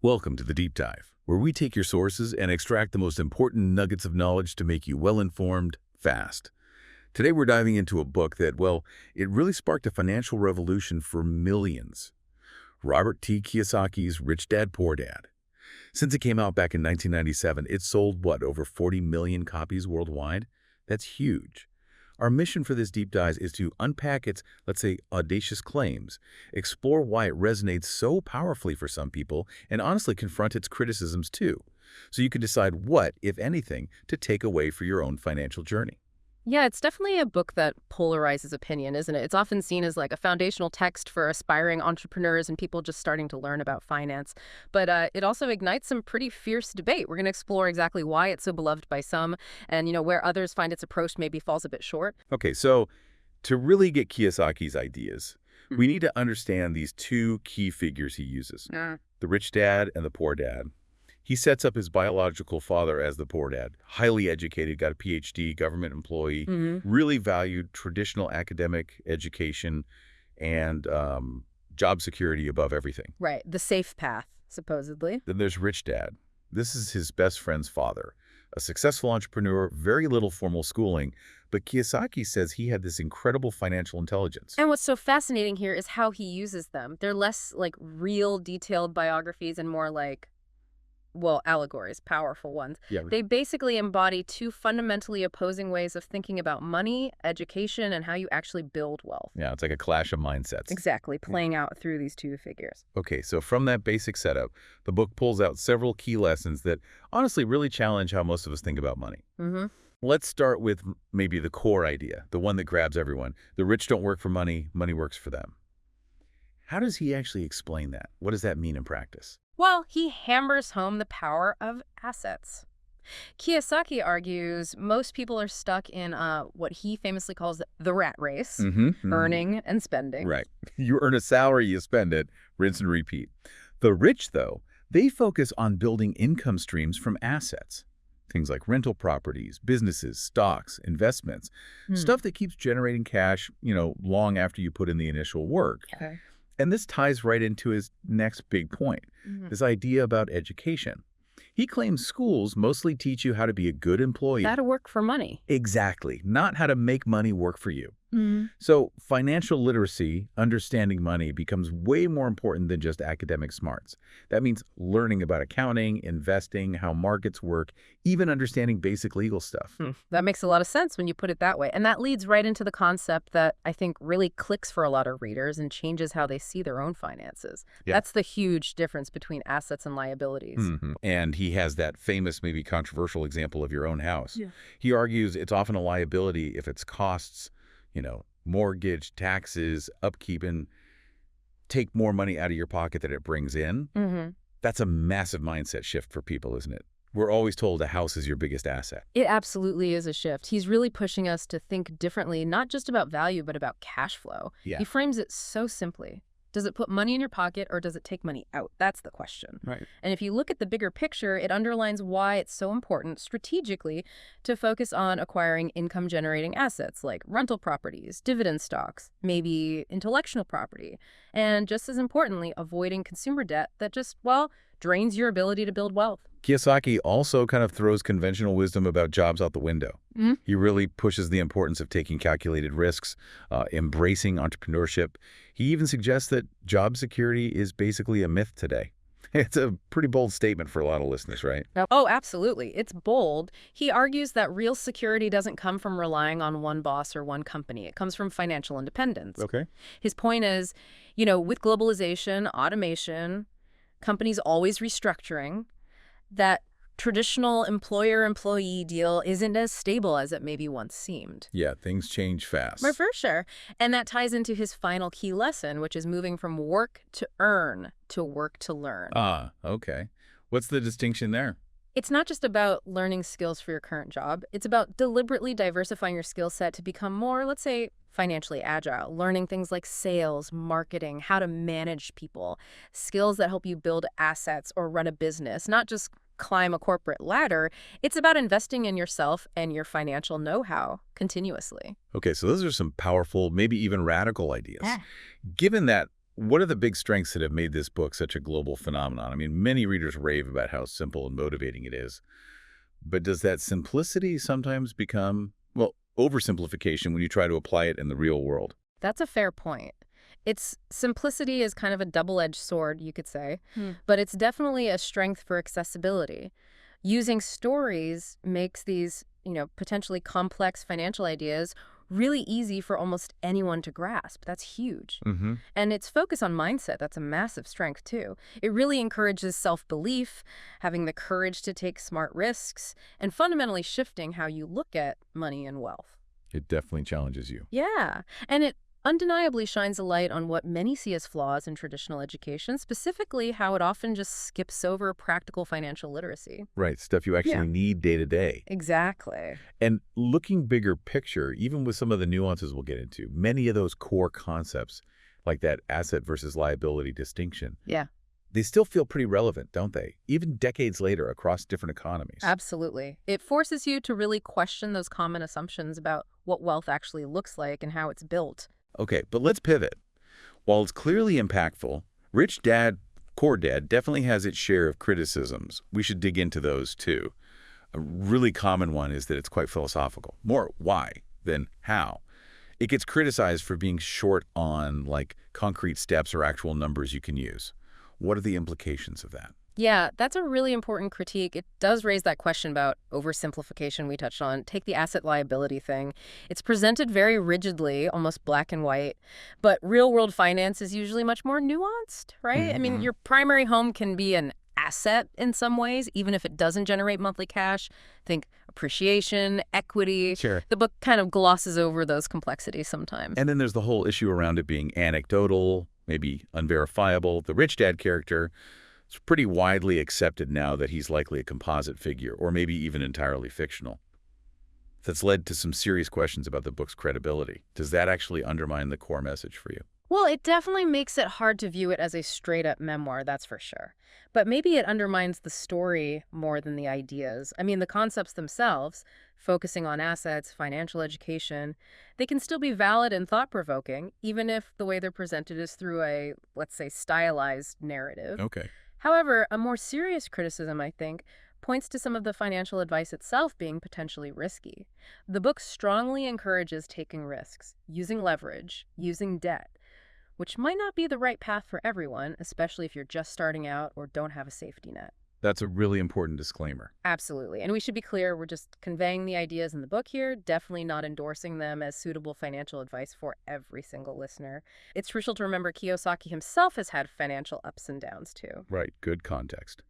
Welcome to the Deep Dive, where we take your sources and extract the most important nuggets of knowledge to make you well-informed, fast. Today we're diving into a book that, well, it really sparked a financial revolution for millions. Robert T. Kiyosaki's Rich Dad, Poor Dad. Since it came out back in 1997, it's sold, over 40 million copies worldwide? That's huge. Our mission for this deep dive is to unpack its, let's say, audacious claims, explore why it resonates so powerfully for some people, and honestly confront its criticisms too, so you can decide what, if anything, to take away for your own financial journey. Yeah, it's definitely a book that polarizes opinion, isn't it? It's often seen as like a foundational text for aspiring entrepreneurs and people just starting to learn about finance. But it also ignites some pretty fierce debate. We're going to explore exactly why it's so beloved by some and, where others find its approach maybe falls a bit short. Okay, so to really get Kiyosaki's ideas, we need to understand these two key figures he uses, the rich dad and the poor dad. He sets up his biological father as the poor dad, highly educated, got a PhD, government employee, really valued traditional academic education and job security above everything. Right, the safe path, supposedly. Then there's rich dad. This is his best friend's father, a successful entrepreneur, very little formal schooling, but Kiyosaki says he had this incredible financial intelligence. And what's so fascinating here is how he uses them. They're less like real detailed biographies and more like, allegories, powerful ones. Yeah. They basically embody two fundamentally opposing ways of thinking about money, education, and how you actually build wealth. Yeah, it's like a clash of mindsets. Exactly, playing out through these two figures. Okay, so from that basic setup, the book pulls out several key lessons that honestly really challenge how most of us think about money. Let's start with maybe the core idea, the one that grabs everyone. The rich don't work for money, money works for them. How does he actually explain that? What does that mean in practice? Well, he hammers home the power of assets. Kiyosaki argues most people are stuck in what he famously calls the rat race, earning and spending. Right. You earn a salary, you spend it, rinse and repeat. The rich, though, they focus on building income streams from assets. Things like rental properties, businesses, stocks, investments, stuff that keeps generating cash, long after you put in the initial work. Okay. And this ties right into his next big point, this idea about education. He claims schools mostly teach you how to be a good employee. How to work for money. Exactly, not how to make money work for you. So financial literacy, understanding money, becomes way more important than just academic smarts. That means learning about accounting, investing, how markets work, even understanding basic legal stuff. That makes a lot of sense when you put it that way. And that leads right into the concept that I think really clicks for a lot of readers and changes how they see their own finances. Yeah. That's the huge difference between assets and liabilities. And he has that famous, maybe controversial example of your own house. Yeah. He argues it's often a liability if its costs, mortgage, taxes, upkeep, and take more money out of your pocket than it brings in. That's a massive mindset shift for people, isn't it? We're always told a house is your biggest asset. It absolutely is a shift. He's really pushing us to think differently, not just about value, but about cash flow. Yeah. He frames it so simply. Does it put money in your pocket or does it take money out? That's the question. Right. And if you look at the bigger picture, it underlines why it's so important strategically to focus on acquiring income-generating assets like rental properties, dividend stocks, maybe intellectual property, and just as importantly, avoiding consumer debt that just, drains your ability to build wealth. Kiyosaki also kind of throws conventional wisdom about jobs out the window. He really pushes the importance of taking calculated risks, embracing entrepreneurship. He even suggests that job security is basically a myth today. It's a pretty bold statement for a lot of listeners, right? Oh, absolutely. It's bold. He argues that real security doesn't come from relying on one boss or one company. It comes from financial independence. Okay. His point is, with globalization, automation, companies always restructuring, that traditional employer-employee deal isn't as stable as it maybe once seemed. Yeah, things change fast. For sure. And that ties into his final key lesson, which is moving from work to earn to work to learn. Okay. What's the distinction there? It's not just about learning skills for your current job. It's about deliberately diversifying your skill set to become more, let's say, financially agile, learning things like sales, marketing, how to manage people, skills that help you build assets or run a business, not just climb a corporate ladder. It's about investing in yourself and your financial know-how continuously. Okay, so those are some powerful, maybe even radical ideas. Given that What are the big strengths that have made this book such a global phenomenon? I mean, many readers rave about how simple and motivating it is. But does that simplicity sometimes become, well, oversimplification when you try to apply it in the real world? That's a fair point. Its simplicity is kind of a double-edged sword, you could say, but it's definitely a strength for accessibility. Using stories makes these, potentially complex financial ideas really easy for almost anyone to grasp. That's huge. Mm-hmm. And its focus on mindset, that's a massive strength too. It really encourages self-belief, having the courage to take smart risks, and fundamentally shifting how you look at money and wealth. It definitely challenges you. Yeah, and it undeniably shines a light on what many see as flaws in traditional education, specifically how it often just skips over practical financial literacy. Right, stuff you Yeah. actually need day to day. Exactly. And looking bigger picture, even with some of the nuances we'll get into, many of those core concepts, like that asset versus liability distinction, Yeah, they still feel pretty relevant, don't they? Even decades later across different economies. absolutely. It forces you to really question those common assumptions about what wealth actually looks like and how it's built. Okay, but let's pivot. While it's clearly impactful, Rich Dad, Poor Dad definitely has its share of criticisms. We should dig into those too. A really common one is that it's quite philosophical. More why than how. It gets criticized for being short on like concrete steps or actual numbers you can use. What are the implications of that? Yeah, that's a really important critique. It does raise that question about oversimplification we touched on. Take the asset liability thing. It's presented very rigidly, almost black and white, but real world finance is usually much more nuanced, right? I mean, Mm-hmm. your primary home can be an asset in some ways, even if it doesn't generate monthly cash. Think appreciation, equity. Sure. The book kind of glosses over those complexities sometimes. And then there's the whole issue around it being anecdotal, maybe unverifiable. The Rich Dad character, it's pretty widely accepted now that he's likely a composite figure, or maybe even entirely fictional. That's led to some serious questions about the book's credibility. Does that actually undermine the core message for you? Well, it definitely makes it hard to view it as a straight-up memoir, that's for sure. But maybe it undermines the story more than the ideas. I mean, the concepts themselves, focusing on assets, financial education, they can still be valid and thought-provoking, even if the way they're presented is through a, let's say, stylized narrative. Okay. However, a more serious criticism, I think, points to some of the financial advice itself being potentially risky. The book strongly encourages taking risks, using leverage, using debt, which might not be the right path for everyone, especially if you're just starting out or don't have a safety net. That's a really important disclaimer. Absolutely. And we should be clear, we're just conveying the ideas in the book here, definitely not endorsing them as suitable financial advice for every single listener. It's crucial to remember Kiyosaki himself has had financial ups and downs too. Right, good context.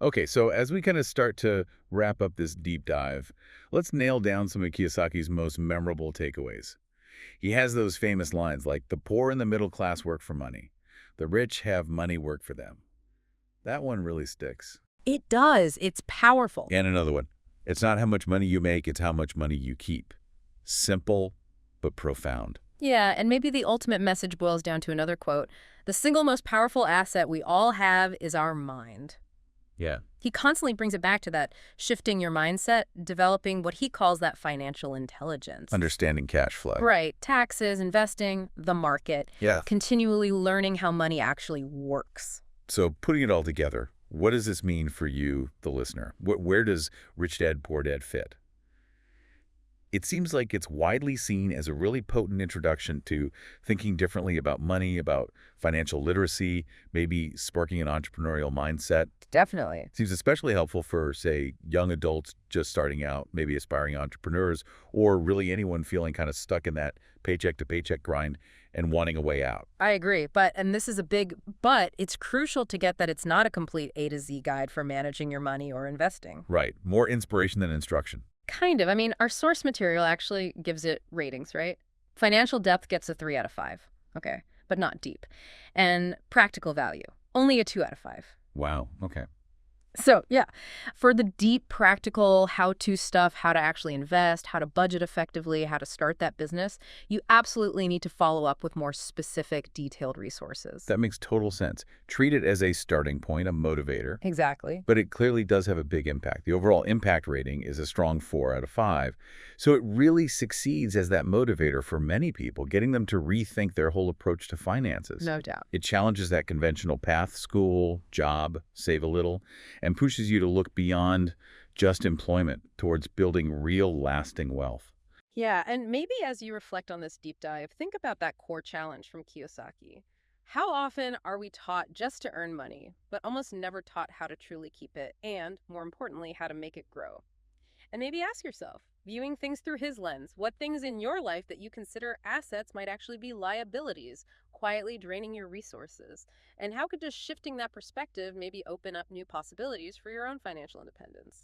Okay, so as we kind of start to wrap up this deep dive, let's nail down some of Kiyosaki's most memorable takeaways. He has those famous lines like, the poor and the middle class work for money. The rich have money work for them. That one really sticks. It does. It's powerful. And another one. It's not how much money you make, it's how much money you keep. Simple, but profound. Yeah, and maybe the ultimate message boils down to another quote. The single most powerful asset we all have is our mind. Yeah. He constantly brings it back to that shifting your mindset, developing what he calls that financial intelligence. Understanding cash flow. Right. Taxes, investing, the market, Yeah. continually learning how money actually works. So putting it all together, what does this mean for you, the listener? Where does Rich Dad, Poor Dad fit? It seems like it's widely seen as a really potent introduction to thinking differently about money, about financial literacy, maybe sparking an entrepreneurial mindset. Definitely. Seems especially helpful for, say, young adults just starting out, maybe aspiring entrepreneurs, or really anyone feeling kind of stuck in that paycheck-to-paycheck grind and wanting a way out. I agree. And this is a big but, it's crucial to get that it's not a complete A to Z guide for managing your money or investing. Right. More inspiration than instruction. Kind of. I mean, our source material actually gives it ratings, right? Financial depth gets a 3 out of 5. Okay. But not deep. And practical value, only a 2 out of 5. Wow. Okay. So, yeah, for the deep practical how-to stuff, how to actually invest, how to budget effectively, how to start that business, you absolutely need to follow up with more specific, detailed resources. That makes total sense. Treat it as a starting point, a motivator, Exactly. but it clearly does have a big impact. The overall impact rating is a strong 4 out of 5. So it really succeeds as that motivator for many people, getting them to rethink their whole approach to finances. No doubt. It challenges that conventional path, school, job, save a little, and pushes you to look beyond just employment towards building real lasting wealth. Yeah, and maybe as you reflect on this deep dive, think about that core challenge from Kiyosaki. How often are we taught just to earn money, but almost never taught how to truly keep it and, more importantly, how to make it grow? And maybe ask yourself, viewing things through his lens, what things in your life that you consider assets might actually be liabilities, quietly draining your resources? And how could just shifting that perspective maybe open up new possibilities for your own financial independence?